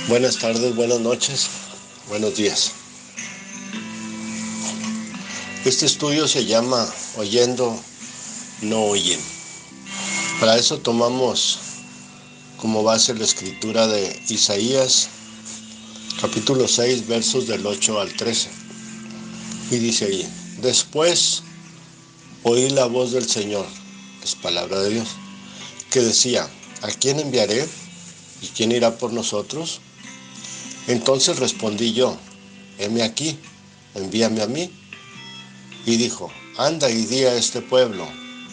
Buenas tardes, buenas noches, buenos días. Este estudio se llama Oyendo, no oyen. Para eso tomamos como base la escritura de Isaías, capítulo 6, versos del 8 al 13. Y dice ahí: después oí la voz del Señor, es palabra de Dios, que decía: ¿a quién enviaré? ¿Y quién irá por nosotros? Entonces respondí yo: heme aquí, envíame a mí. Y dijo: anda y di a este pueblo,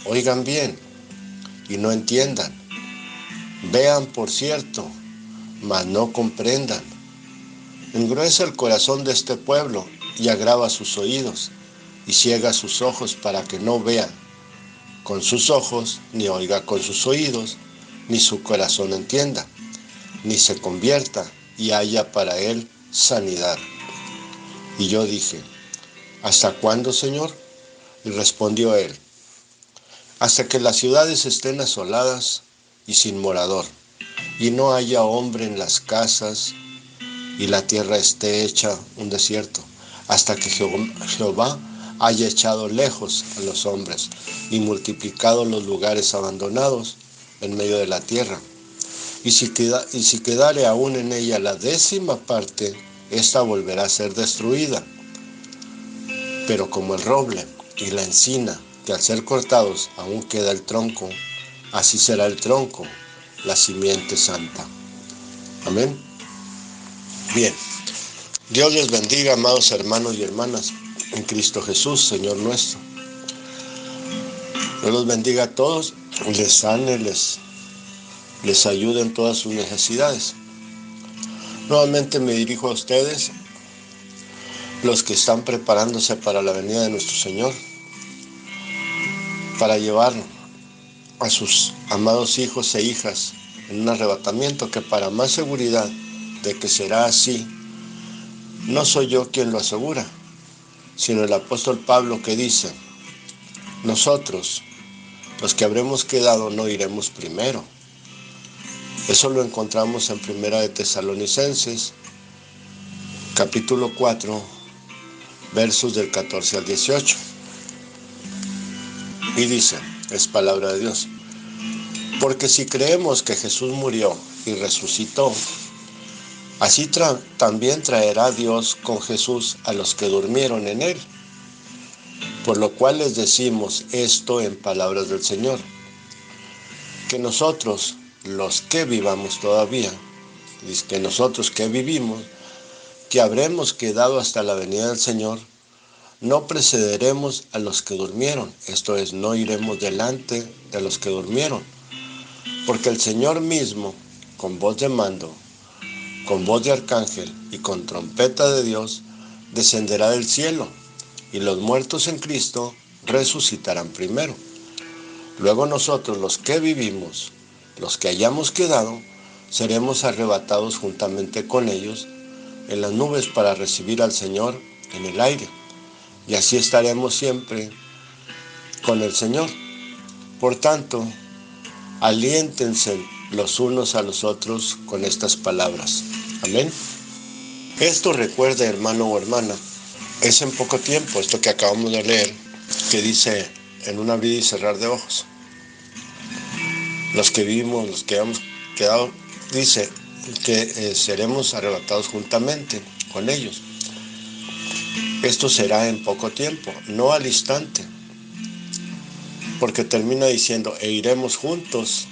oigan bien y no entiendan, vean por cierto, mas no comprendan. Engruesa el corazón de este pueblo y agrava sus oídos, y ciega sus ojos para que no vea con sus ojos, ni oiga con sus oídos, ni su corazón entienda, ni se convierta y haya para él sanidad. Y yo dije: ¿hasta cuándo, Señor? Y respondió él: hasta que las ciudades estén asoladas y sin morador, y no haya hombre en las casas, y la tierra esté hecha un desierto, hasta que Jehová haya echado lejos a los hombres, y multiplicado los lugares abandonados en medio de la tierra. Y si quedare aún en ella la 10ª parte, ésta volverá a ser destruida. Pero como el roble y la encina, que al ser cortados aún queda el tronco, así será el tronco, la simiente santa. Amén. Bien. Dios les bendiga, amados hermanos y hermanas, en Cristo Jesús, Señor nuestro. Dios los bendiga a todos, les sane, les ayude en todas sus necesidades. Nuevamente me dirijo a ustedes, los que están preparándose para la venida de nuestro Señor, para llevar a sus amados hijos e hijas en un arrebatamiento que, para más seguridad de que será así, no soy yo quien lo asegura, sino el apóstol Pablo, que dice: nosotros, los que habremos quedado, no iremos primero. Eso lo encontramos en Primera de Tesalonicenses, capítulo 4, versos del 14 al 18. Y dice, es palabra de Dios: porque si creemos que Jesús murió y resucitó, así también traerá Dios con Jesús a los que durmieron en él. Por lo cual les decimos esto en palabras del Señor, que nosotros, los que vivamos todavía, dice que nosotros que vivimos, que habremos quedado hasta la venida del Señor, no precederemos a los que durmieron, esto es, no iremos delante de los que durmieron, porque el Señor mismo, con voz de mando, con voz de arcángel y con trompeta de Dios, descenderá del cielo, y los muertos en Cristo resucitarán primero. Luego nosotros, los que vivimos, los que hayamos quedado, seremos arrebatados juntamente con ellos en las nubes para recibir al Señor en el aire, y así estaremos siempre con el Señor. Por tanto, aliéntense los unos a los otros con estas palabras. Amén. Esto, recuerde, hermano o hermana, es en poco tiempo, esto que acabamos de leer, que dice: en un abrir y cerrar de ojos. Los que vivimos, los que hemos quedado, dice que seremos arrebatados juntamente con ellos. Esto será en poco tiempo, no al instante, porque termina diciendo: e iremos juntos,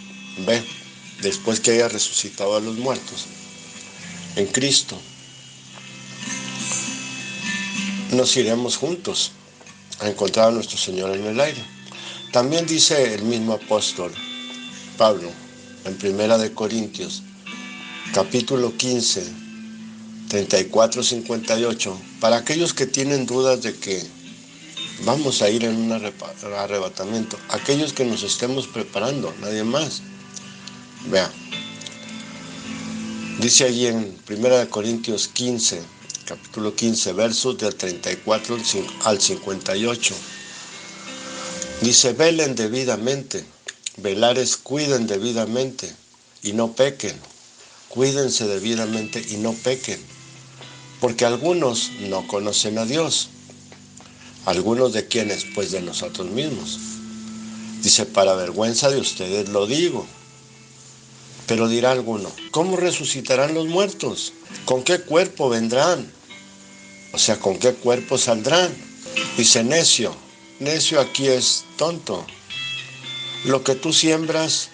después que haya resucitado a los muertos en Cristo, nos iremos juntos a encontrar a nuestro Señor en el aire. También dice el mismo apóstol Pablo en Primera de Corintios, capítulo 15, 34-58, para aquellos que tienen dudas de que vamos a ir en un arrebatamiento, aquellos que nos estemos preparando, nadie más. Vea, dice allí en 1 Corintios 15, capítulo 15, versos del 34 al 58. Dice: velen debidamente, velar es cuiden debidamente, y no pequen. cuídense debidamente y no pequen, porque algunos no conocen a Dios. ¿Algunos de quiénes? Pues de nosotros mismos. Dice, para vergüenza de ustedes lo digo. Pero dirá alguno, ¿cómo resucitarán los muertos? ¿Con qué cuerpo vendrán? O sea, ¿con qué cuerpo saldrán? Dice, necio. Necio aquí es tonto. Lo que tú siembras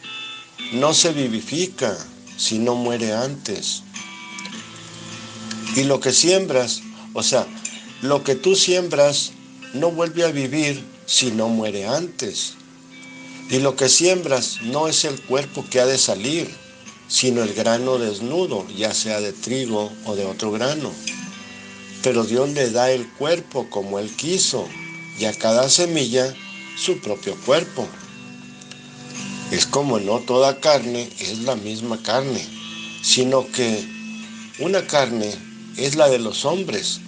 no se vivifica si no muere antes. Y lo que siembras, o sea, lo que tú siembras no vuelve a vivir si no muere antes. Y lo que siembras no es el cuerpo que ha de salir, sino el grano desnudo, ya sea de trigo o de otro grano. Pero Dios le da el cuerpo como Él quiso, y a cada semilla su propio cuerpo. Es como no toda carne es la misma carne, sino que una carne es la de los hombres,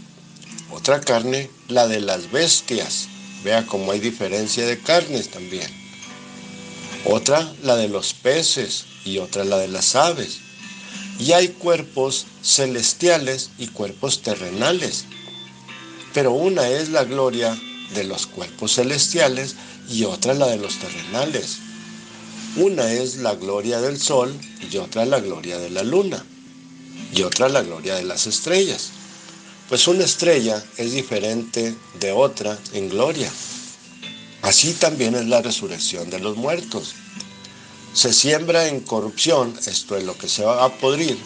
otra carne la de las bestias. Vea cómo hay diferencia de carnes también. Otra la de los peces y otra la de las aves. Y hay cuerpos celestiales y cuerpos terrenales. Pero una es la gloria de los cuerpos celestiales y otra la de los terrenales. Una es la gloria del sol y otra la gloria de la luna. Y otra la gloria de las estrellas. Pues una estrella es diferente de otra en gloria. Así también es la resurrección de los muertos. Se siembra en corrupción, esto es lo que se va a podrir,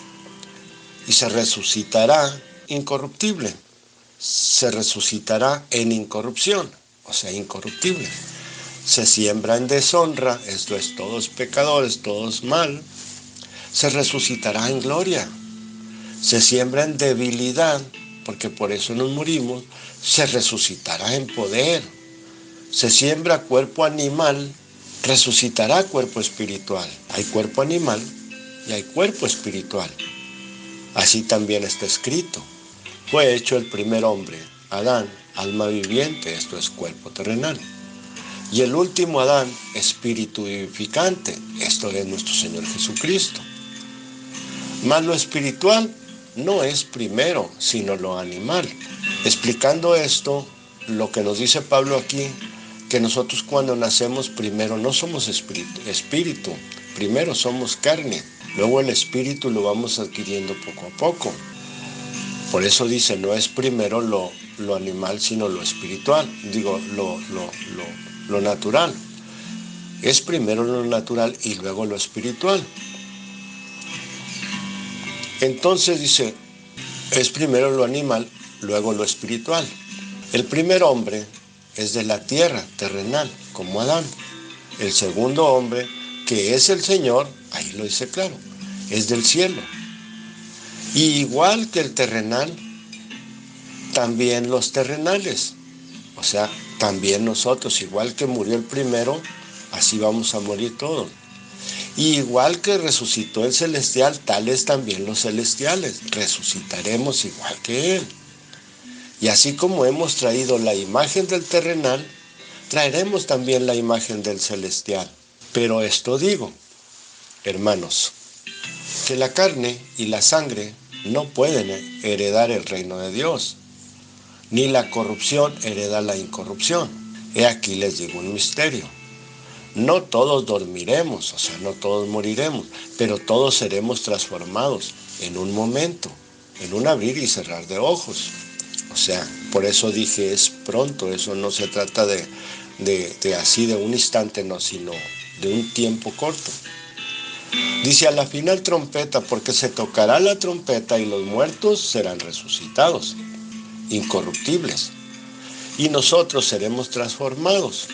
y se resucitará incorruptible. Se resucitará en incorrupción, o sea, incorruptible. Se siembra en deshonra, esto es, todos pecadores, todos mal, se resucitará en gloria. Se siembra en debilidad, porque por eso nos morimos, se resucitará en poder. Se siembra cuerpo animal, resucitará cuerpo espiritual. Hay cuerpo animal y hay cuerpo espiritual. Así también está escrito. Fue hecho el primer hombre, Adán, alma viviente, esto es cuerpo terrenal. Y el último Adán, espíritu vivificante, esto es nuestro Señor Jesucristo. Mas lo espiritual no es primero, sino lo animal. Explicando esto, lo que nos dice Pablo aquí, que nosotros cuando nacemos primero no somos espíritu, primero somos carne, luego el espíritu lo vamos adquiriendo poco a poco. Por eso dice, no es primero lo animal, sino lo espiritual, digo, lo natural. Es primero lo natural y luego lo espiritual. Entonces dice, es primero lo animal, luego lo espiritual. El primer hombre es de la tierra terrenal, como Adán. El segundo hombre, que es el Señor, ahí lo dice claro, es del cielo. Y igual que el terrenal, también los terrenales. O sea, también nosotros, igual que murió el primero, así vamos a morir todos. Y igual que resucitó el celestial, tales también los celestiales. Resucitaremos igual que Él. Y así como hemos traído la imagen del terrenal, traeremos también la imagen del celestial. Pero esto digo, hermanos, que la carne y la sangre no pueden heredar el reino de Dios, ni la corrupción hereda la incorrupción. He aquí les digo un misterio. No todos dormiremos, o sea, no todos moriremos, pero todos seremos transformados en un momento, en un abrir y cerrar de ojos. O sea, por eso dije es pronto, eso no se trata de así de un instante, no, sino de un tiempo corto. Dice a la final trompeta, porque se tocará la trompeta y los muertos serán resucitados, incorruptibles, y nosotros seremos transformados,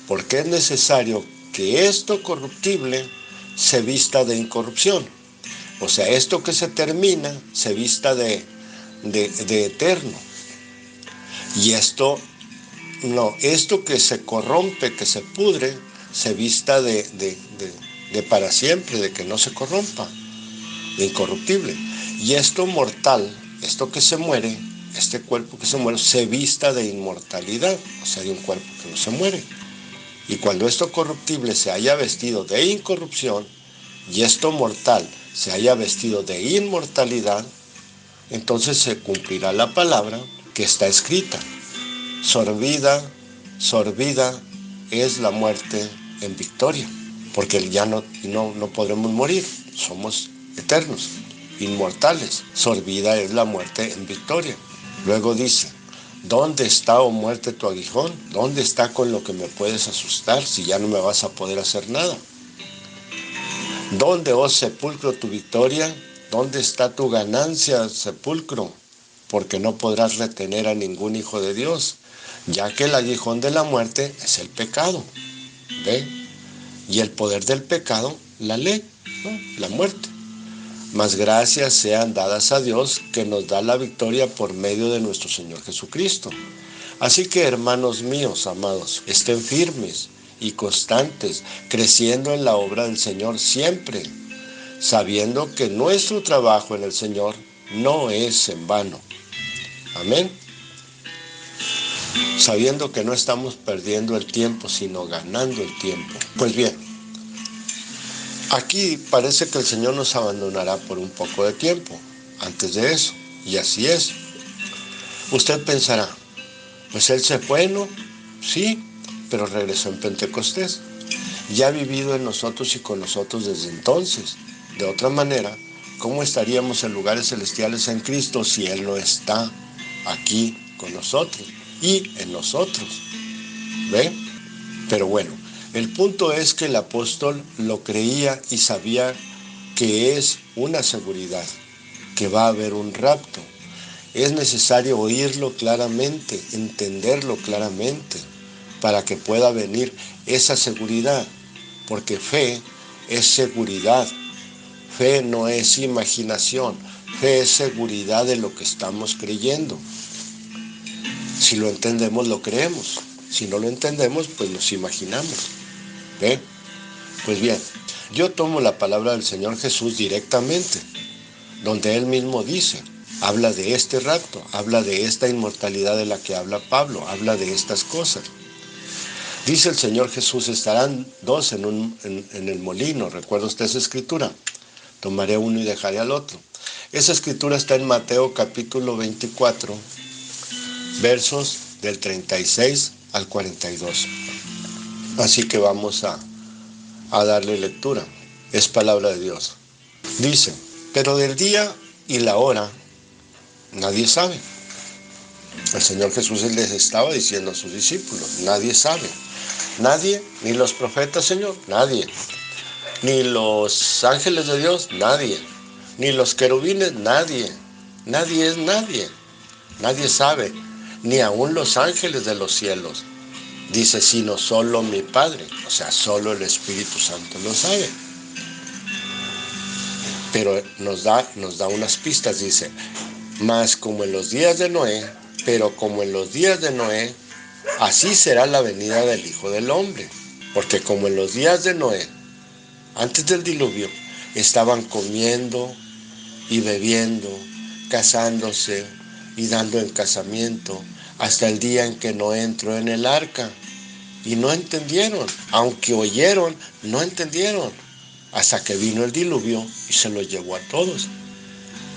porque es necesario que esto corruptible se vista de incorrupción. O sea, esto que se termina se vista de eterno. Y esto que se corrompe, que se pudre, se vista de para siempre, de que no se corrompa, de incorruptible. Y esto mortal, esto que se muere, este cuerpo que se muere, se vista de inmortalidad, o sea, de un cuerpo que no se muere. Y cuando esto corruptible se haya vestido de incorrupción, y esto mortal se haya vestido de inmortalidad, entonces se cumplirá la palabra que está escrita. Sorbida es la muerte en victoria, porque ya no podremos morir, somos eternos, inmortales. Sorbida es la muerte en victoria. Luego dice, ¿dónde está, oh muerte, tu aguijón? ¿Dónde está con lo que me puedes asustar si ya no me vas a poder hacer nada? ¿Dónde, oh sepulcro, tu victoria? ¿Dónde está tu ganancia, sepulcro? Porque no podrás retener a ningún hijo de Dios, ya que el aguijón de la muerte es el pecado. ¿Ve? Y el poder del pecado, la ley, ¿no? La muerte. Mas gracias sean dadas a Dios que nos da la victoria por medio de nuestro Señor Jesucristo. Así que, hermanos míos, amados, estén firmes y constantes, creciendo en la obra del Señor siempre, sabiendo que nuestro trabajo en el Señor no es en vano. Amén. Sabiendo que no estamos perdiendo el tiempo, sino ganando el tiempo. Pues bien, aquí parece que el Señor nos abandonará por un poco de tiempo antes de eso, y así es. Usted pensará, pues Él se fue, ¿no? Sí, pero regresó en Pentecostés. Ya ha vivido en nosotros y con nosotros desde entonces. De otra manera, ¿cómo estaríamos en lugares celestiales en Cristo si Él no está aquí con nosotros y en nosotros? ¿Ve? Pero bueno, el punto es que el apóstol lo creía y sabía que es una seguridad, que va a haber un rapto. Es necesario oírlo claramente, entenderlo claramente, para que pueda venir esa seguridad, porque fe es seguridad, fe no es imaginación, fe es seguridad de lo que estamos creyendo. Si lo entendemos, lo creemos. Si no lo entendemos, pues nos imaginamos. ¿Ve? Pues bien, yo tomo la palabra del Señor Jesús directamente, donde Él mismo dice, habla de este rapto, habla de esta inmortalidad de la que habla Pablo, habla de estas cosas. Dice el Señor Jesús, estarán dos en el molino. ¿Recuerda usted esa escritura? Tomaré uno y dejaré al otro. Esa escritura está en Mateo capítulo 24, versos del 36 al 42. Así que vamos a darle lectura. Es palabra de Dios. Dice, pero del día y la hora nadie sabe. El Señor Jesús les estaba diciendo a sus discípulos, nadie sabe. Nadie, ni los profetas, Señor, nadie. Ni los ángeles de Dios, nadie. Ni los querubines, nadie. Nadie es nadie. Nadie sabe, ni aun los ángeles de los cielos. Dice, sino solo mi Padre, o sea, solo el Espíritu Santo lo sabe. Pero nos da unas pistas, dice, mas como en los días de Noé, pero como en los días de Noé, así será la venida del Hijo del Hombre. Porque como en los días de Noé, antes del diluvio, estaban comiendo y bebiendo, casándose y dando en casamiento, hasta el día en que Noé entró en el arca. Y no entendieron, aunque oyeron, no entendieron, hasta que vino el diluvio y se los llevó a todos.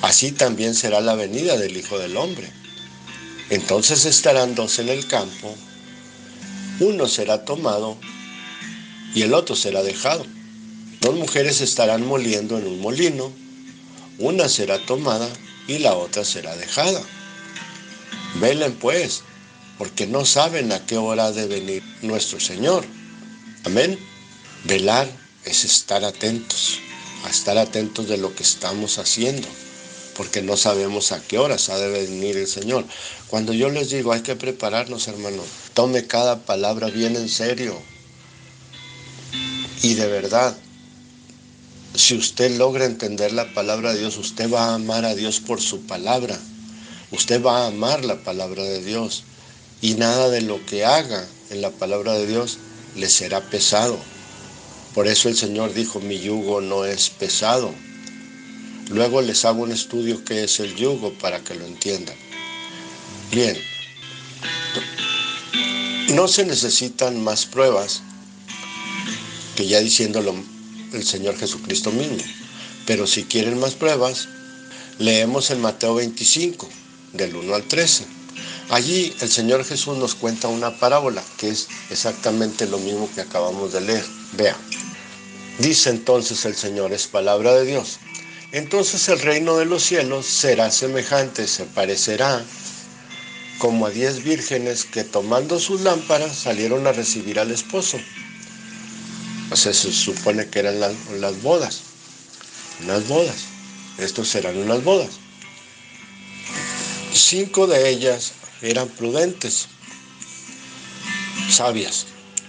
Así también será la venida del Hijo del Hombre. Entonces estarán dos en el campo, uno será tomado y el otro será dejado. Dos mujeres estarán moliendo en un molino, una será tomada y la otra será dejada. Velen pues, porque no saben a qué hora ha de venir nuestro Señor. Amén. Velar es estar atentos, a estar atentos de lo que estamos haciendo, porque no sabemos a qué horas ha de venir el Señor. Cuando yo les digo, hay que prepararnos, hermano, tome cada palabra bien en serio. Y de verdad, si usted logra entender la palabra de Dios, usted va a amar a Dios por su palabra. Usted va a amar la palabra de Dios. Y nada de lo que haga en la palabra de Dios le será pesado. Por eso el Señor dijo, mi yugo no es pesado. Luego les hago un estudio qué es el yugo para que lo entiendan. Bien, no se necesitan más pruebas, que ya diciéndolo el Señor Jesucristo mismo, Pero si quieren más pruebas, leemos en Mateo 25, del 1 al 13. Allí el Señor Jesús nos cuenta una parábola, que es exactamente lo mismo que acabamos de leer. Vea, dice entonces el Señor, es palabra de Dios. Entonces el reino de los cielos será semejante, se parecerá como a 10 vírgenes que tomando sus lámparas salieron a recibir al esposo. O sea, se supone que eran las bodas, unas bodas. Estos serán unas bodas. 5 de ellas eran prudentes, sabias,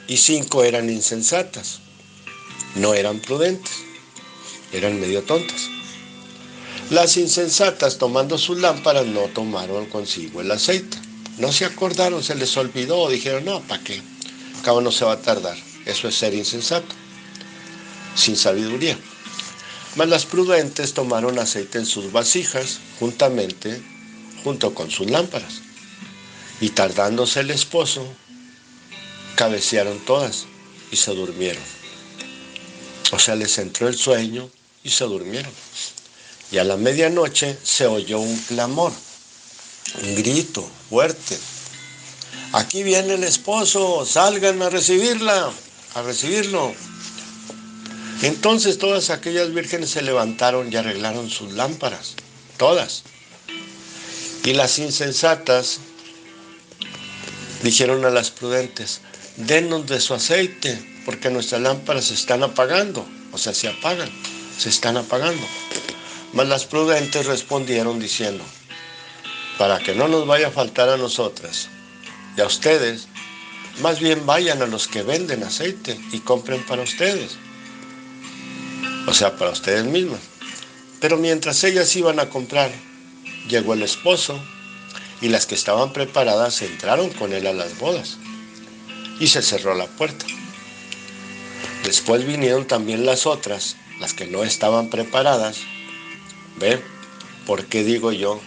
y 5 eran insensatas, no eran prudentes, eran medio tontas. Las insensatas, tomando sus lámparas, no tomaron consigo el aceite. No se acordaron, se les olvidó, dijeron, no, ¿para qué? Al cabo no se va a tardar. Eso es ser insensato, sin sabiduría. Mas las prudentes tomaron aceite en sus vasijas, junto con sus lámparas. Y tardándose el esposo, cabecearon todas y se durmieron. O sea, les entró el sueño y se durmieron. Y a la medianoche se oyó un clamor, un grito fuerte. Aquí viene el esposo, salgan a recibirlo. Entonces todas aquellas vírgenes se levantaron y arreglaron sus lámparas, todas. Y las insensatas dijeron a las prudentes, denos de su aceite, porque nuestras lámparas se están apagando, o sea, se están apagando. Mas las prudentes respondieron diciendo, para que no nos vaya a faltar a nosotras y a ustedes, más bien vayan a los que venden aceite y compren para ustedes, o sea, para ustedes mismas. Pero mientras ellas iban a comprar, llegó el esposo, y las que estaban preparadas entraron con él a las bodas, y se cerró la puerta. Después vinieron también las otras, las que no estaban preparadas. ¿Ve? ¿Por qué digo yo?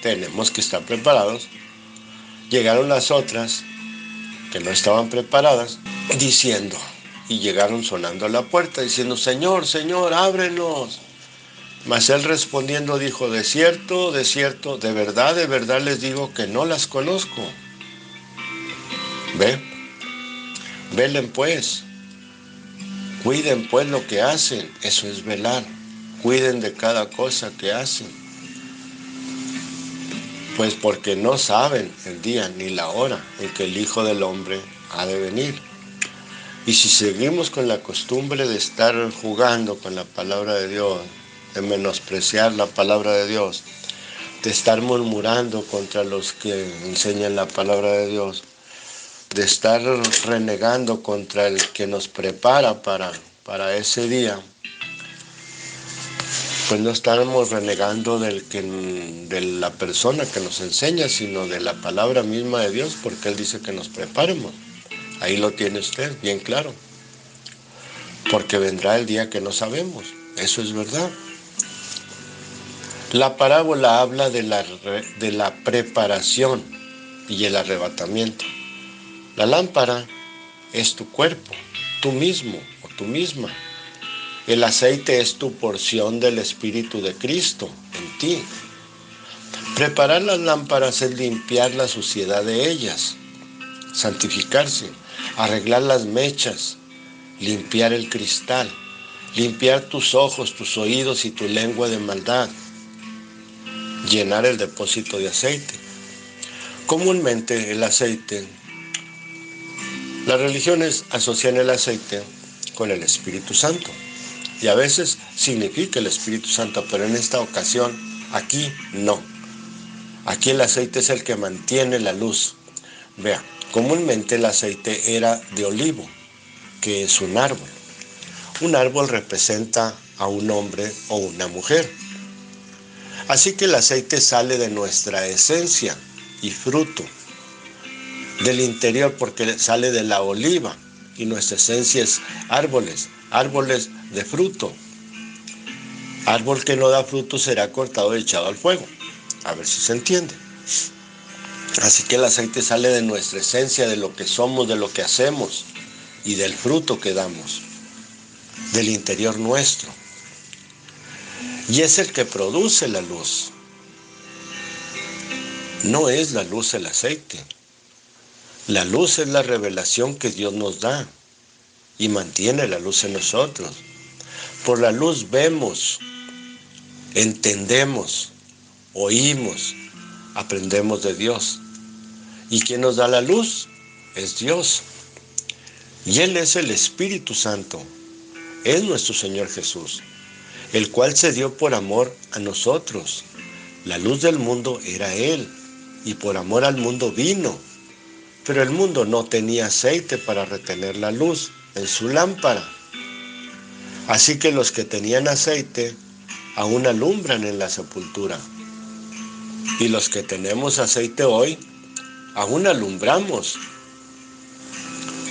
Tenemos que estar preparados. Llegaron las otras, que no estaban preparadas, diciendo, y llegaron sonando a la puerta, diciendo, Señor, Señor, ábrenos. Mas él respondiendo dijo, de cierto, de verdad les digo que no las conozco. ¿Ve? Velen pues, cuiden pues lo que hacen, eso es velar. Cuiden de cada cosa que hacen. Pues porque no saben el día ni la hora en que el Hijo del Hombre ha de venir. Y si seguimos con la costumbre de estar jugando con la palabra de Dios, de menospreciar la palabra de Dios, de estar murmurando contra los que enseñan la palabra de Dios, de estar renegando contra el que nos prepara para ese día, pues no estamos renegando de la persona que nos enseña, sino de la palabra misma de Dios, porque Él dice que nos preparemos. Ahí lo tiene usted, bien claro. Porque vendrá el día que no sabemos, eso es verdad. La parábola habla de la preparación y el arrebatamiento. La lámpara es tu cuerpo, tú mismo o tú misma. El aceite es tu porción del Espíritu de Cristo en ti. Preparar las lámparas es limpiar la suciedad de ellas, santificarse, arreglar las mechas, limpiar el cristal, limpiar tus ojos, tus oídos y tu lengua de maldad, llenar el depósito de aceite. Comúnmente el aceite, las religiones asocian el aceite con el Espíritu Santo. Y a veces significa el Espíritu Santo, pero en esta ocasión, aquí no. Aquí el aceite es el que mantiene la luz. Vea, comúnmente el aceite era de olivo, que es un árbol. Un árbol representa a un hombre o una mujer. Así que el aceite sale de nuestra esencia y fruto, del interior, porque sale de la oliva, y nuestra esencia es árboles de fruto. Árbol que no da fruto será cortado y echado al fuego. A ver si se entiende. Así que el aceite sale de nuestra esencia, de lo que somos, de lo que hacemos y del fruto que damos, del interior nuestro. y es el que produce la luz. No es la luz el aceite. La luz es la revelación que Dios nos da y mantiene la luz en nosotros. Por la luz vemos, entendemos, oímos, aprendemos de Dios. ¿Y quién nos da la luz? Es Dios. Y Él es el Espíritu Santo. Es nuestro Señor Jesús, el cual se dio por amor a nosotros. La luz del mundo era Él, y por amor al mundo vino. Pero el mundo no tenía aceite para retener la luz en su lámpara. Así que los que tenían aceite aún alumbran en la sepultura. Y los que tenemos aceite hoy, aún alumbramos.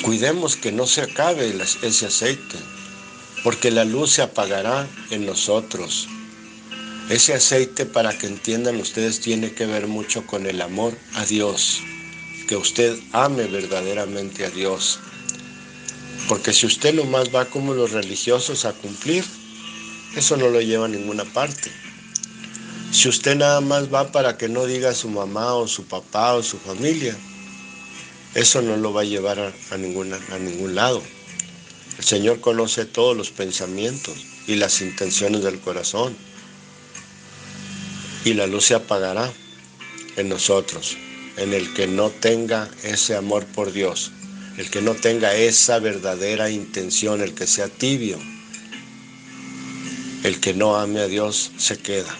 Cuidemos que no se acabe ese aceite, porque la luz se apagará en nosotros. Ese aceite, para que entiendan ustedes, tiene que ver mucho con el amor a Dios. Que usted ame verdaderamente a Dios. Porque si usted nomás va como los religiosos a cumplir, eso no lo lleva a ninguna parte. Si usted nada más va para que no diga a su mamá o su papá o su familia, eso no lo va a llevar a ningún lado. El Señor conoce todos los pensamientos y las intenciones del corazón. Y la luz se apagará en nosotros, en el que no tenga ese amor por Dios, el que no tenga esa verdadera intención, el que sea tibio, el que no ame a Dios se queda.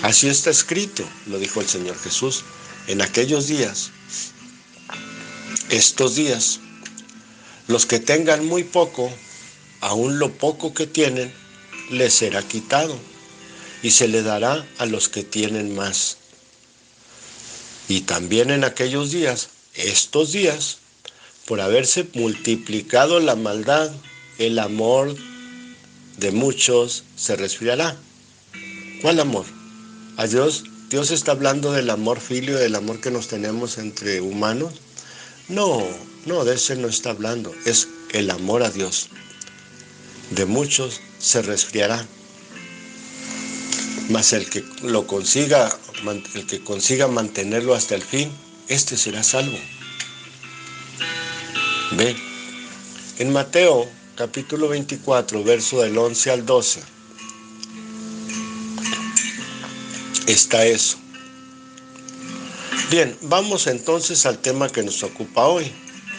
Así está escrito, lo dijo el Señor Jesús, en aquellos días, estos días, los que tengan muy poco, aún lo poco que tienen, les será quitado y se le dará a los que tienen más. Y también en aquellos días, estos días, por haberse multiplicado la maldad, el amor de muchos se resfriará. ¿Cuál amor? A Dios. ¿Dios está hablando del amor filio, del amor que nos tenemos entre humanos? No, de ese no está hablando. Es el amor a Dios. De muchos se resfriará. Mas el que consiga mantenerlo hasta el fin, este será salvo. Ve, en Mateo capítulo 24, verso del 11 al 12, está eso. Bien, vamos entonces al tema que nos ocupa hoy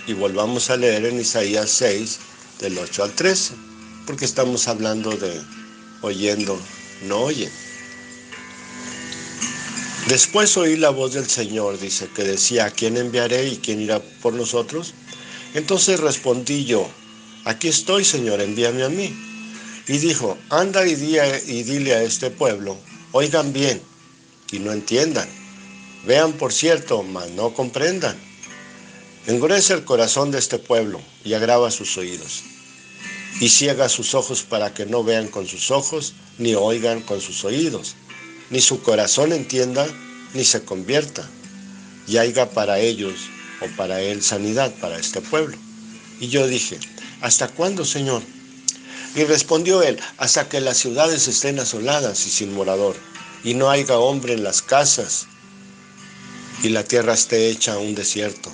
y volvamos a leer en Isaías 6, del 8 al 13, porque estamos hablando de oyendo, no oyen. Después oí la voz del Señor, dice, que decía, ¿a quién enviaré y quién irá por nosotros? Entonces respondí yo, aquí estoy, Señor, envíame a mí. Y dijo, anda y dile a este pueblo, oigan bien y no entiendan, vean por cierto, mas no comprendan. Engruesa el corazón de este pueblo y agrava sus oídos, y ciega sus ojos para que no vean con sus ojos, ni oigan con sus oídos, ni su corazón entienda, ni se convierta, y haya para ellos o para él sanidad para este pueblo. Y yo dije, ¿hasta cuándo, Señor? Y respondió él, hasta que las ciudades estén asoladas y sin morador, y no haya hombre en las casas, y la tierra esté hecha un desierto,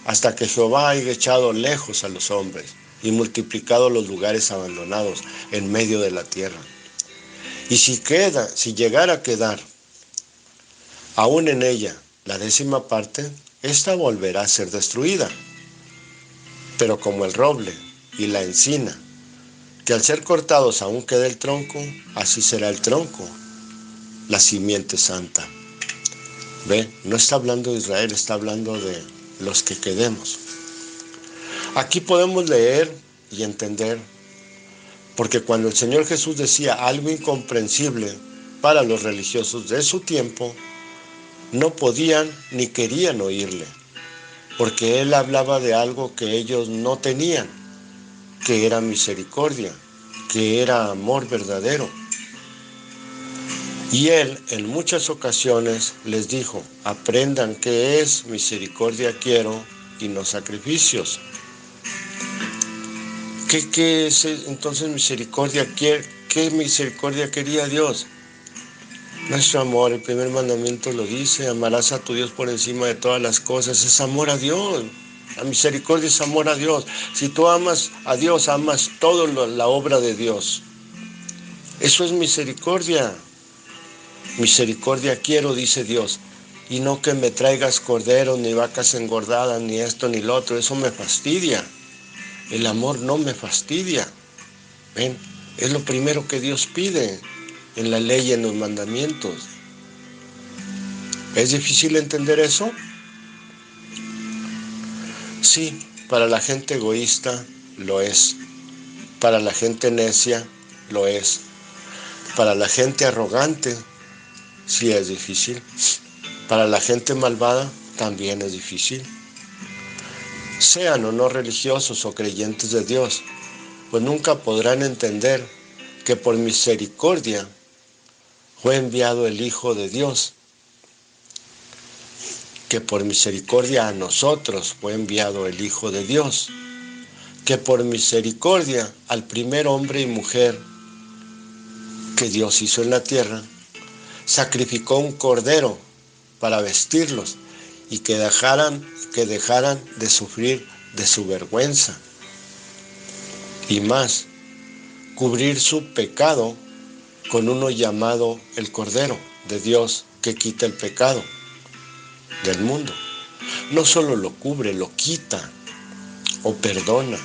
hasta que Jehová haya echado lejos a los hombres, y multiplicado los lugares abandonados en medio de la tierra. Y si llegara a quedar aún en ella la 10ª parte, esta volverá a ser destruida. Pero como el roble y la encina, que al ser cortados aún queda el tronco, así será el tronco, la simiente santa. Ve, no está hablando de Israel, está hablando de los que quedemos. Aquí podemos leer y entender, porque cuando el Señor Jesús decía algo incomprensible para los religiosos de su tiempo, no podían ni querían oírle, porque Él hablaba de algo que ellos no tenían, que era misericordia, que era amor verdadero. Y Él en muchas ocasiones les dijo, aprendan qué es misericordia quiero y no sacrificios. ¿Qué es entonces misericordia? ¿Qué misericordia quería Dios? Nuestro amor, el primer mandamiento lo dice, amarás a tu Dios por encima de todas las cosas, es amor a Dios. La misericordia es amor a Dios. Si tú amas a Dios, amas toda la obra de Dios. Eso es misericordia. Misericordia quiero, dice Dios, y no que me traigas corderos, ni vacas engordadas, ni esto, ni lo otro. Eso me fastidia. El amor no me fastidia. ¿Ven? Es lo primero que Dios pide en la ley y en los mandamientos. ¿Es difícil entender eso? Sí, para la gente egoísta lo es. Para la gente necia lo es. Para la gente arrogante sí es difícil. Para la gente malvada también es difícil. Sean o no religiosos o creyentes de Dios, pues nunca podrán entender que por misericordia fue enviado el Hijo de Dios, que por misericordia a nosotros fue enviado el Hijo de Dios, que por misericordia al primer hombre y mujer que Dios hizo en la tierra, sacrificó un cordero para vestirlos y que dejaran de sufrir de su vergüenza. Y más, cubrir su pecado con uno llamado el Cordero de Dios que quita el pecado del mundo. No solo lo cubre, lo quita o perdona,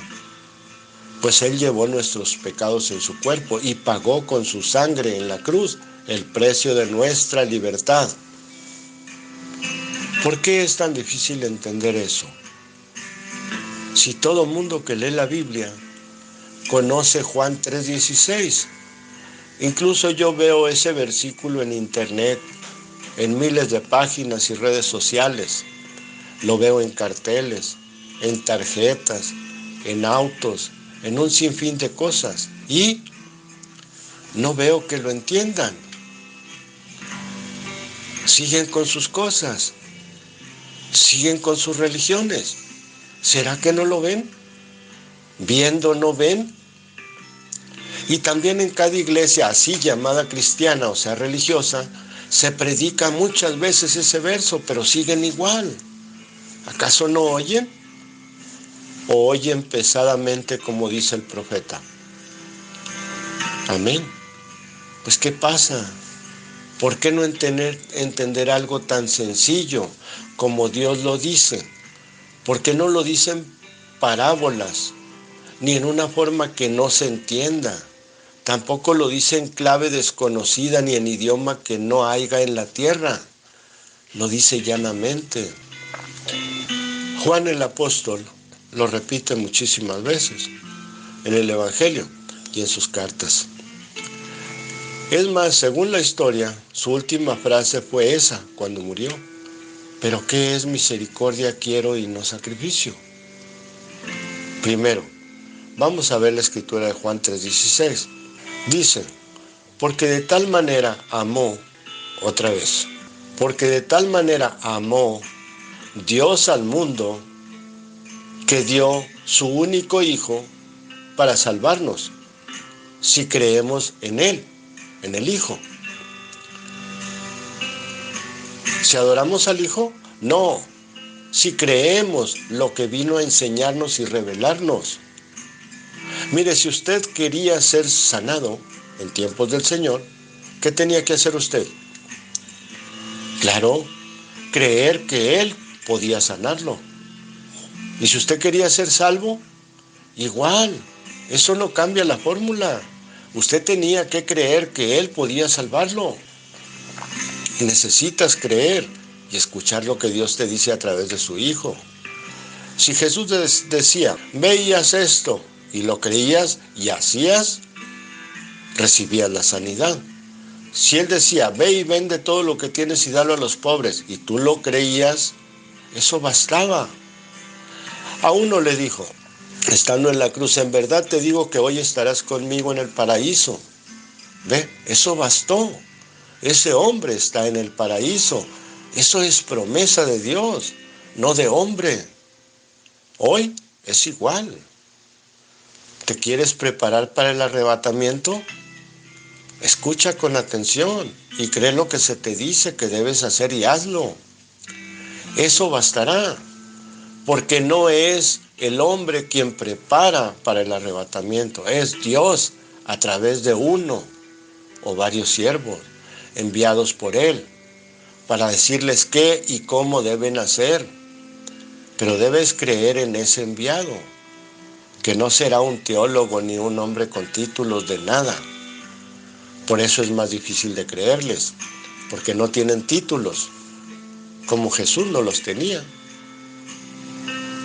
pues Él llevó nuestros pecados en su cuerpo y pagó con su sangre en la cruz el precio de nuestra libertad. ¿Por qué es tan difícil entender eso? Si todo mundo que lee la Biblia conoce Juan 3:16, incluso yo veo ese versículo en internet, en miles de páginas y redes sociales, lo veo en carteles, en tarjetas, en autos, en un sinfín de cosas, y no veo que lo entiendan. Siguen con sus cosas, siguen con sus religiones. ¿Será que no lo ven? ¿Viendo no ven? Y también en cada iglesia así llamada cristiana, o sea religiosa, se predica muchas veces ese verso, pero siguen igual. ¿Acaso no oyen? ¿O oyen pesadamente como dice el profeta? Amén. Pues ¿qué pasa? ¿Por qué no entender algo tan sencillo como Dios lo dice? ¿Por qué no lo dicen parábolas, ni en una forma que no se entienda? Tampoco lo dice en clave desconocida ni en idioma que no haya en la tierra. Lo dice llanamente. Juan el apóstol lo repite muchísimas veces en el Evangelio y en sus cartas. Es más, según la historia, su última frase fue esa cuando murió. ¿Pero qué es misericordia quiero y no sacrificio? Primero, vamos a ver la escritura de Juan 3:16. Dice, porque de tal manera amó, otra vez, porque de tal manera amó Dios al mundo que dio su único Hijo para salvarnos, si creemos en Él, en el Hijo. ¿Si adoramos al Hijo? No, si creemos lo que vino a enseñarnos y revelarnos. Mire, si usted quería ser sanado en tiempos del Señor, ¿qué tenía que hacer usted? Claro, creer que Él podía sanarlo. Y si usted quería ser salvo, igual, eso no cambia la fórmula. Usted tenía que creer que Él podía salvarlo. Y necesitas creer y escuchar lo que Dios te dice a través de su Hijo. Si Jesús decía, veías esto, y lo creías y hacías, recibías la sanidad. Si Él decía, ve y vende todo lo que tienes y dalo a los pobres, y tú lo creías, eso bastaba. A uno le dijo, estando en la cruz, en verdad te digo que hoy estarás conmigo en el paraíso. Ve, eso bastó. Ese hombre está en el paraíso. Eso es promesa de Dios, no de hombre. Hoy es igual. ¿Te quieres preparar para el arrebatamiento? Escucha con atención y cree lo que se te dice que debes hacer y hazlo. Eso bastará, porque no es el hombre quien prepara para el arrebatamiento, es Dios a través de uno o varios siervos enviados por Él para decirles qué y cómo deben hacer. Pero debes creer en ese enviado, que no será un teólogo ni un hombre con títulos de nada. Por eso es más difícil de creerles, porque no tienen títulos, como Jesús no los tenía.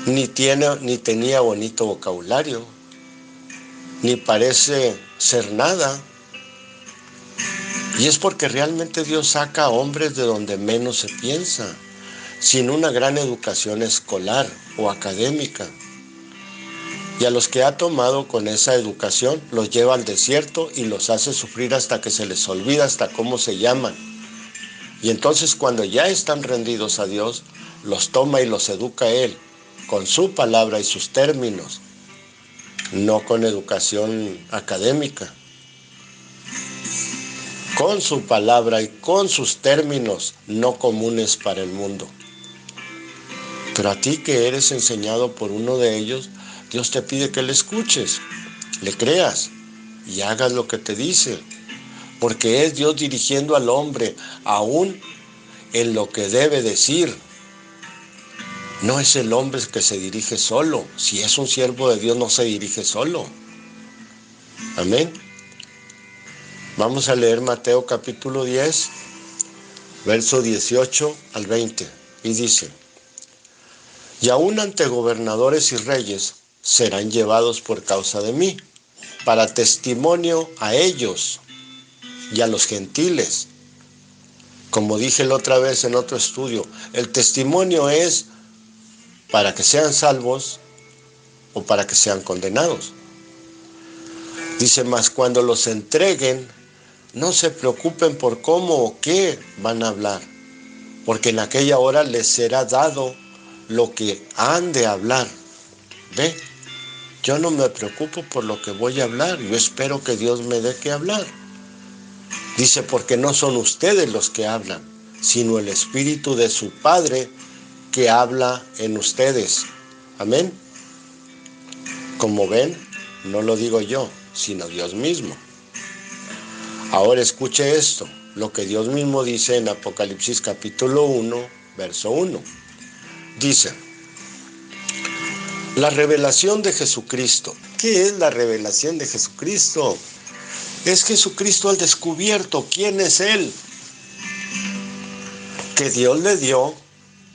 Ni tenía bonito vocabulario, ni parece ser nada. Y es porque realmente Dios saca a hombres de donde menos se piensa, sin una gran educación escolar o académica. Y a los que ha tomado con esa educación, los lleva al desierto y los hace sufrir hasta que se les olvida hasta cómo se llaman. Y entonces cuando ya están rendidos a Dios, los toma y los educa Él, con su palabra y sus términos, no con educación académica. Con su palabra y con sus términos no comunes para el mundo. Pero a ti que eres enseñado por uno de ellos, Dios te pide que le escuches, le creas y hagas lo que te dice, porque es Dios dirigiendo al hombre aún en lo que debe decir. No es el hombre que se dirige solo. Si es un siervo de Dios, no se dirige solo. Amén. Vamos a leer Mateo capítulo 10, verso 18 al 20. Y dice: y aún ante gobernadores y reyes serán llevados por causa de mí, para testimonio a ellos y a los gentiles. Como dije la otra vez en otro estudio, el testimonio es para que sean salvos o para que sean condenados. Dice, mas cuando los entreguen, no se preocupen por cómo o qué van a hablar, porque en aquella hora les será dado lo que han de hablar. ¿Ve? Yo no me preocupo por lo que voy a hablar, yo espero que Dios me dé que hablar. Dice, porque no son ustedes los que hablan, sino el Espíritu de su Padre que habla en ustedes. Amén. Como ven, no lo digo yo, sino Dios mismo. Ahora escuche esto, lo que Dios mismo dice en Apocalipsis capítulo 1, verso 1. Dice, la revelación de Jesucristo. ¿Qué es la revelación de Jesucristo? Es Jesucristo al descubierto. ¿Quién es Él? Que Dios le dio,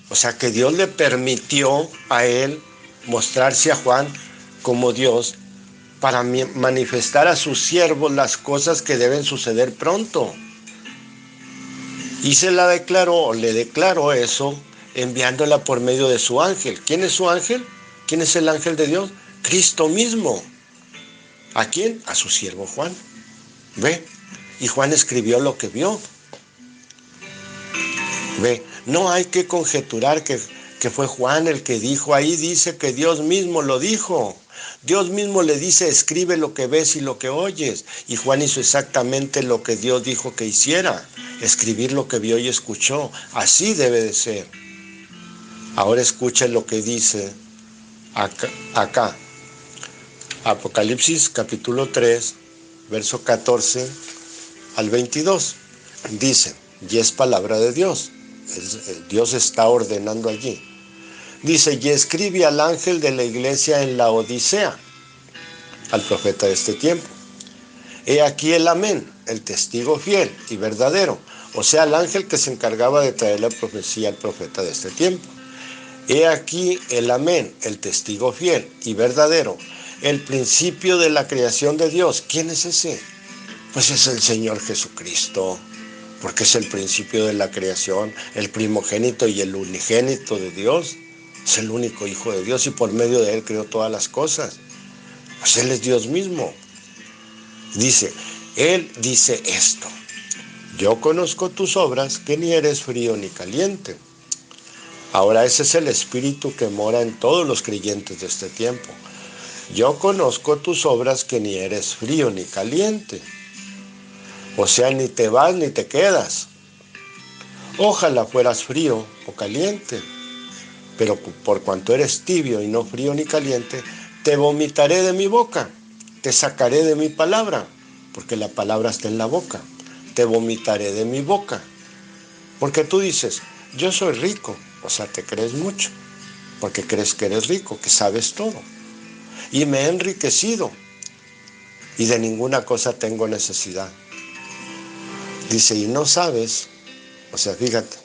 o sea, que Dios le permitió a Él mostrarse a Juan como Dios para manifestar a sus siervos las cosas que deben suceder pronto. Y se la declaró, o le declaró eso, enviándola por medio de su ángel. ¿Quién es su ángel? ¿Quién es el ángel de Dios? Cristo mismo. ¿A quién? A su siervo Juan. ¿Ve? Y Juan escribió lo que vio. ¿Ve? No hay que conjeturar que fue Juan el que dijo. Ahí dice que Dios mismo lo dijo. Dios mismo le dice, escribe lo que ves y lo que oyes. Y Juan hizo exactamente lo que Dios dijo que hiciera. Escribir lo que vio y escuchó. Así debe de ser. Ahora escuchen lo que dice acá. Apocalipsis capítulo 3, verso 14 al 22. Dice, y es palabra de Dios. Dios está ordenando allí. Dice, y escribe al ángel de la iglesia en la Odisea, al profeta de este tiempo. He aquí el amén, el testigo fiel y verdadero, o sea, el ángel que se encargaba de traer la profecía al profeta de este tiempo. He aquí el amén, el testigo fiel y verdadero, el principio de la creación de Dios. ¿Quién es ese? Pues es el Señor Jesucristo, porque es el principio de la creación, el primogénito y el unigénito de Dios. Es el único Hijo de Dios y por medio de Él creó todas las cosas. Pues Él es Dios mismo. Dice, Él dice esto: yo conozco tus obras, que ni eres frío ni caliente. Ahora ese es el Espíritu que mora en todos los creyentes de este tiempo. yo conozco tus obras, que ni eres frío ni caliente. O sea, ni te vas ni te quedas. Ojalá fueras frío o caliente, pero por cuanto eres tibio y no frío ni caliente, te vomitaré de mi boca, te sacaré de mi palabra, porque la palabra está en la boca. Te vomitaré de mi boca, porque tú dices, yo soy rico, o sea, te crees mucho, porque crees que eres rico, que sabes todo. Y me he enriquecido, y de ninguna cosa tengo necesidad. Dice, y no sabes, o sea, fíjate,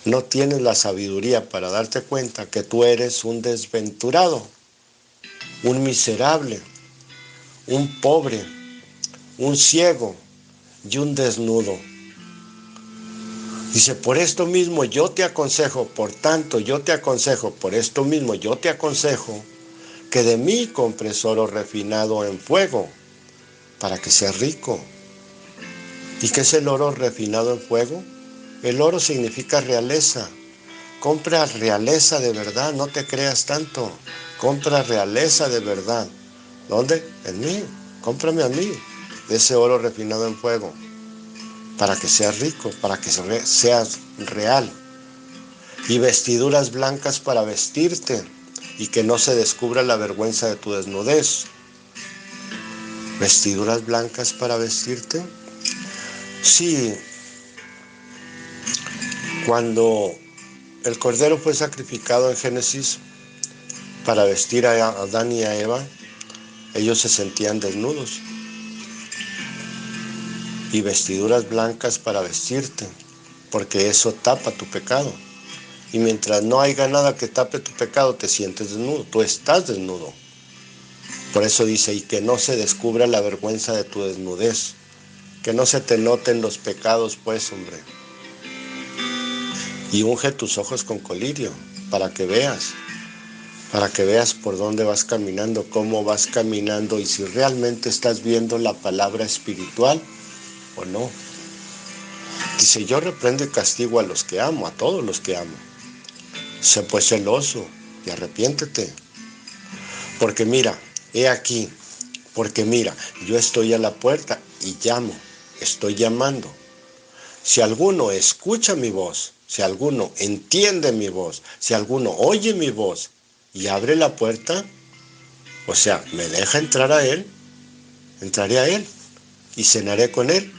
no tienes la sabiduría para darte cuenta que tú eres un desventurado, un miserable, un pobre, un ciego y un desnudo. Dice, por esto mismo yo te aconsejo, por tanto yo te aconsejo, por esto mismo yo te aconsejo, que de mí compres oro refinado en fuego, para que seas rico. ¿Y qué es el oro refinado en fuego? El oro significa realeza. Compra realeza de verdad, no te creas tanto. Compra realeza de verdad. ¿Dónde? En mí. Cómprame a mí de ese oro refinado en fuego, para que seas rico, para que seas real. Y vestiduras blancas para vestirte, y que no se descubra la vergüenza de tu desnudez. ¿Vestiduras blancas para vestirte? Sí, cuando el cordero fue sacrificado en Génesis para vestir a Adán y a Eva, ellos se sentían desnudos. Y vestiduras blancas para vestirte, porque eso tapa tu pecado. Y mientras no haya nada que tape tu pecado, te sientes desnudo, tú estás desnudo. Por eso dice, y que no se descubra la vergüenza de tu desnudez, que no se te noten los pecados, pues, hombre. Y unge tus ojos con colirio, para que veas por dónde vas caminando, cómo vas caminando, y si realmente estás viendo la palabra espiritual o no. Dice, yo reprendo y castigo a los que amo, a todos los que amo. Sé pues celoso y arrepiéntete. Porque mira, he aquí, porque mira, yo estoy a la puerta y llamo, estoy llamando. Si alguno escucha mi voz, si alguno entiende mi voz, si alguno oye mi voz y abre la puerta, o sea, me deja entrar a él, entraré a él y cenaré con él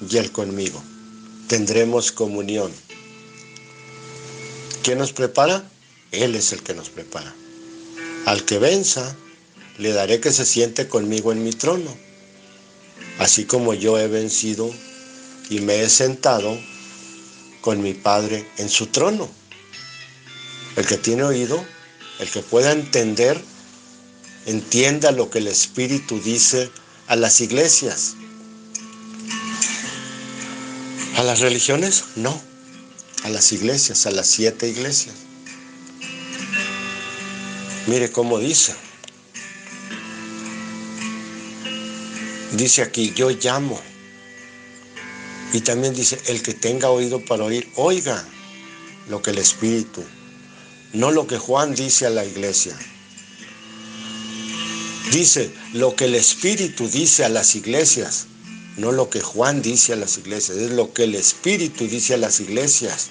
y él conmigo. Tendremos comunión. ¿Quién nos prepara? Él es el que nos prepara. Al que venza, le daré que se siente conmigo en mi trono, así como yo he vencido y me he sentado con mi Padre en su trono. El que tiene oído, el que pueda entender, entienda lo que el Espíritu dice a las iglesias. ¿A las religiones? No. A las iglesias, a las 7 iglesias. Mire cómo dice. Dice aquí, yo llamo. Y también dice, el que tenga oído para oír, oiga lo que el Espíritu, no lo que Juan dice a la iglesia. Dice lo que el Espíritu dice a las iglesias, no lo que Juan dice a las iglesias, es lo que el Espíritu dice a las iglesias.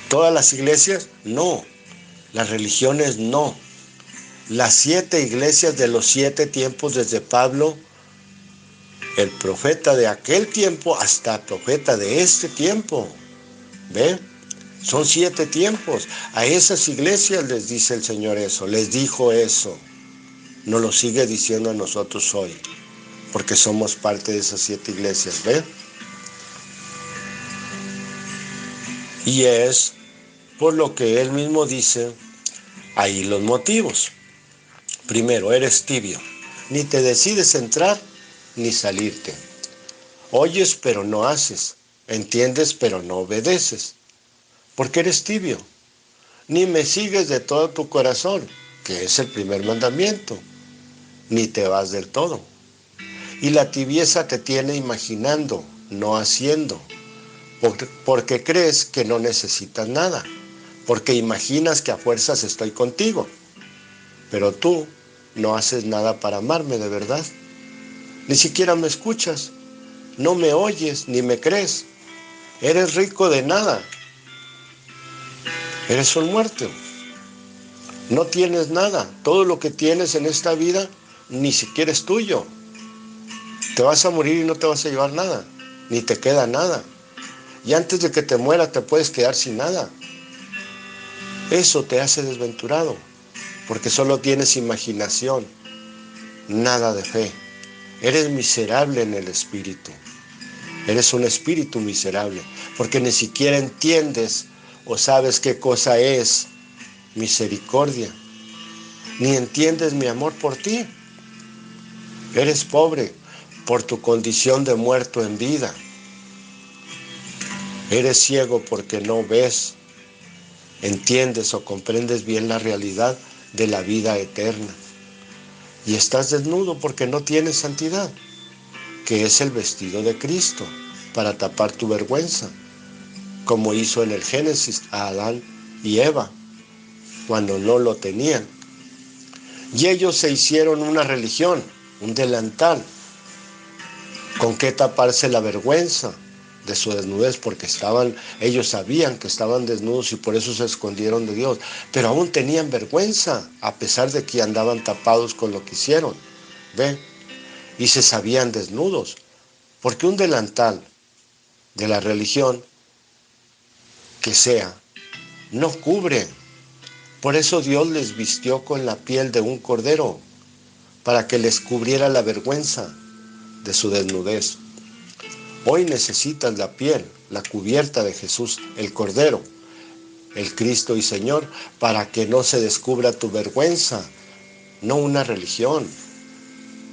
¿Todas las iglesias? No. Las religiones no. Las 7 iglesias de los 7 tiempos, desde Pablo, el profeta de aquel tiempo, hasta el profeta de este tiempo. ¿Ve? Son 7 tiempos. A esas iglesias les dice el Señor eso, les dijo eso. Nos lo sigue diciendo a nosotros hoy, porque somos parte de esas 7 iglesias, ¿ve? Y es por lo que él mismo dice ahí los motivos. Primero, eres tibio, ni te decides entrar ni salirte. Oyes pero no haces, entiendes pero no obedeces, porque eres tibio. Ni me sigues de todo tu corazón, que es el primer mandamiento, ni te vas del todo. Y la tibieza te tiene imaginando, no haciendo, porque crees que no necesitas nada, porque imaginas que a fuerzas estoy contigo. pero tú no haces nada para amarme de verdad. Ni siquiera me escuchas, no me oyes ni me crees. Eres rico de nada, eres un muerto. No tienes nada, todo lo que tienes en esta vida ni siquiera es tuyo. Te vas a morir y no te vas a llevar nada, ni te queda nada. Y antes de que te mueras te puedes quedar sin nada. Eso te hace desventurado, porque solo tienes imaginación, nada de fe. Eres miserable en el espíritu. Eres un espíritu miserable, porque ni siquiera entiendes o sabes qué cosa es misericordia. Ni entiendes mi amor por ti. Eres pobre por tu condición de muerto en vida. Eres ciego porque no ves, entiendes o comprendes bien la realidad de la vida eterna. Y estás desnudo porque no tienes santidad, que es el vestido de Cristo, para tapar tu vergüenza, como hizo en el Génesis a Adán y Eva, cuando no lo tenían. Y ellos se hicieron una religión, un delantal, con qué taparse la vergüenza de su desnudez, porque ellos sabían que estaban desnudos y por eso se escondieron de Dios, pero aún tenían vergüenza, a pesar de que andaban tapados con lo que hicieron, ¿ve? Y se sabían desnudos, porque un delantal de la religión que sea, no cubre. Por eso Dios les vistió con la piel de un cordero, para que les cubriera la vergüenza de su desnudez. Hoy necesitas la piel, la cubierta de Jesús, el Cordero, el Cristo y Señor, para que no se descubra tu vergüenza, no una religión.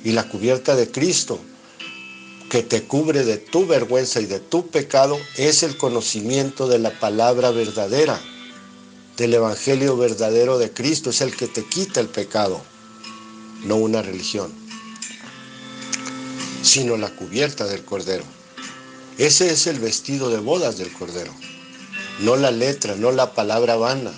Y la cubierta de Cristo, que te cubre de tu vergüenza y de tu pecado, es el conocimiento de la palabra verdadera, del evangelio verdadero de Cristo, es el que te quita el pecado, no una religión, sino la cubierta del Cordero. Ese es el vestido de bodas del Cordero. No la letra, no la palabra vana,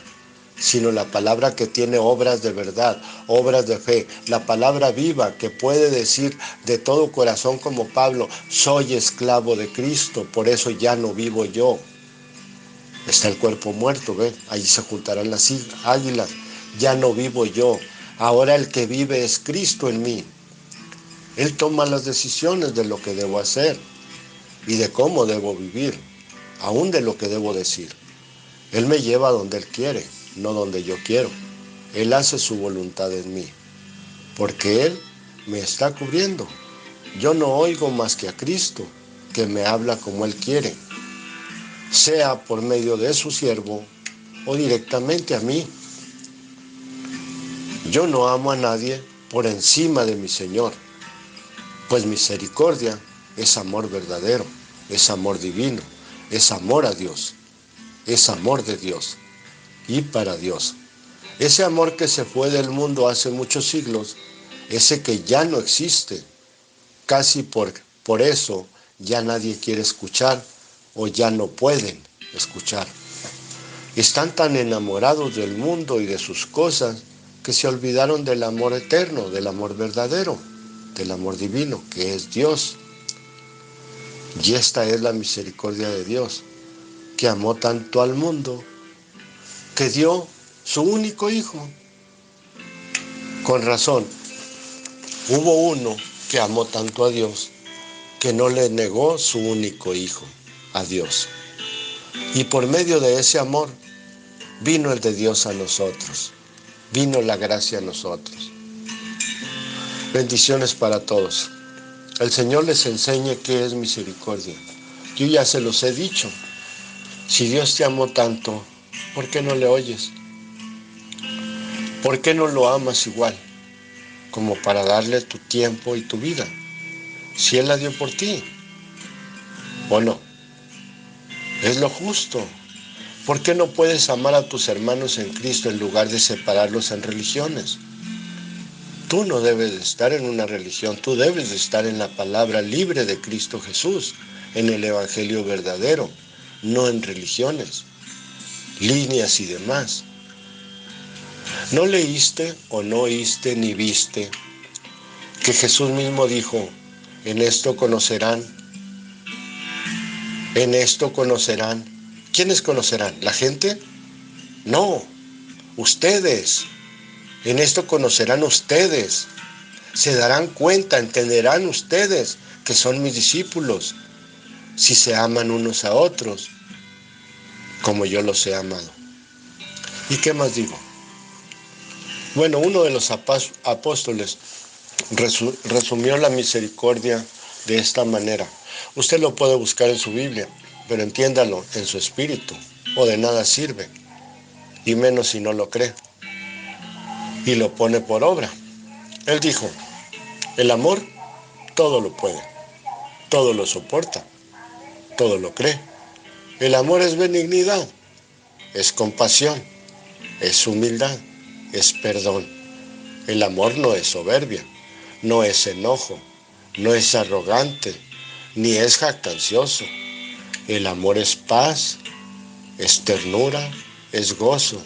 sino la palabra que tiene obras de verdad, obras de fe, la palabra viva que puede decir de todo corazón como Pablo, soy esclavo de Cristo, por eso ya no vivo yo. Está el cuerpo muerto, ¿ve? Allí se juntarán las águilas, ya no vivo yo, ahora el que vive es Cristo en mí. Él toma las decisiones de lo que debo hacer y de cómo debo vivir, aún de lo que debo decir. Él me lleva donde Él quiere, no donde yo quiero. Él hace su voluntad en mí, porque Él me está cubriendo. Yo no oigo más que a Cristo, que me habla como Él quiere, sea por medio de su siervo o directamente a mí. Yo no amo a nadie por encima de mi Señor, pues misericordia es amor verdadero, es amor divino, es amor a Dios, es amor de Dios y para Dios. Ese amor que se fue del mundo hace muchos siglos, ese que ya no existe, casi por eso ya nadie quiere escuchar o ya no pueden escuchar. Están tan enamorados del mundo y de sus cosas que se olvidaron del amor eterno, del amor verdadero, del amor divino, que es Dios. Y esta es la misericordia de Dios, que amó tanto al mundo, que dio su único hijo. Con razón, hubo uno que amó tanto a Dios, que no le negó su único hijo a Dios. Y por medio de ese amor, vino el de Dios a nosotros, vino la gracia a nosotros. Bendiciones para todos. El Señor les enseñe qué es misericordia. Yo ya se los he dicho. Si Dios te amó tanto, ¿por qué no le oyes? ¿Por qué no lo amas igual? Como para darle tu tiempo y tu vida. Si Él la dio por ti, ¿o no? Es lo justo. ¿Por qué no puedes amar a tus hermanos en Cristo en lugar de separarlos en religiones? Tú no debes de estar en una religión, tú debes de estar en la palabra libre de Cristo Jesús, en el evangelio verdadero, no en religiones, líneas y demás. ¿No leíste o no oíste ni viste que Jesús mismo dijo, en esto conocerán? En esto conocerán. ¿Quiénes conocerán? ¿La gente? No, ustedes. En esto conocerán ustedes. Se darán cuenta, entenderán ustedes que son mis discípulos, si se aman unos a otros, como yo los he amado. ¿Y qué más digo? Bueno, uno de los apóstoles resumió la misericordia de esta manera. Usted lo puede buscar en su Biblia, pero entiéndalo en su espíritu, o de nada sirve, y menos si no lo cree, y lo pone por obra. Él dijo, el amor todo lo puede, todo lo soporta, todo lo cree. El amor es benignidad, es compasión, es humildad, es perdón. El amor no es soberbia, no es enojo, no es arrogante, ni es jactancioso. El amor es paz, es ternura, es gozo,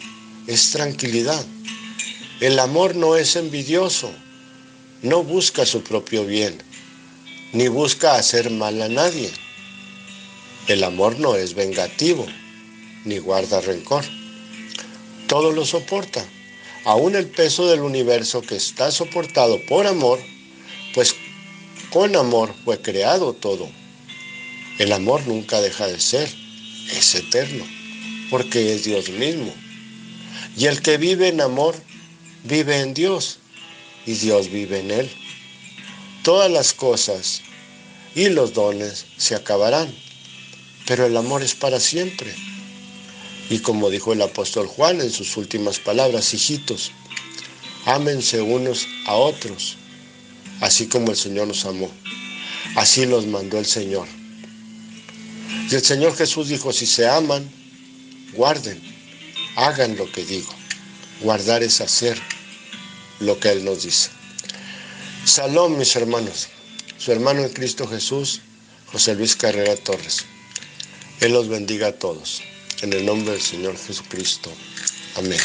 es tranquilidad. El amor no es envidioso, no busca su propio bien, ni busca hacer mal a nadie. El amor no es vengativo, ni guarda rencor. Todo lo soporta, aún el peso del universo que está soportado por amor, pues con amor fue creado todo. El amor nunca deja de ser, es eterno, porque es Dios mismo. Y el que vive en amor, vive en Dios, y Dios vive en él. Todas las cosas y los dones se acabarán, pero el amor es para siempre. Y como dijo el apóstol Juan en sus últimas palabras, hijitos, ámense unos a otros, así como el Señor nos amó. Así los mandó el Señor. Y el Señor Jesús dijo, si se aman, guarden, hagan lo que digo. Guardar es hacer lo que Él nos dice. Salón, mis hermanos. Su hermano en Cristo Jesús, José Luis Carrera Torres. Él los bendiga a todos. En el nombre del Señor Jesucristo. Amén.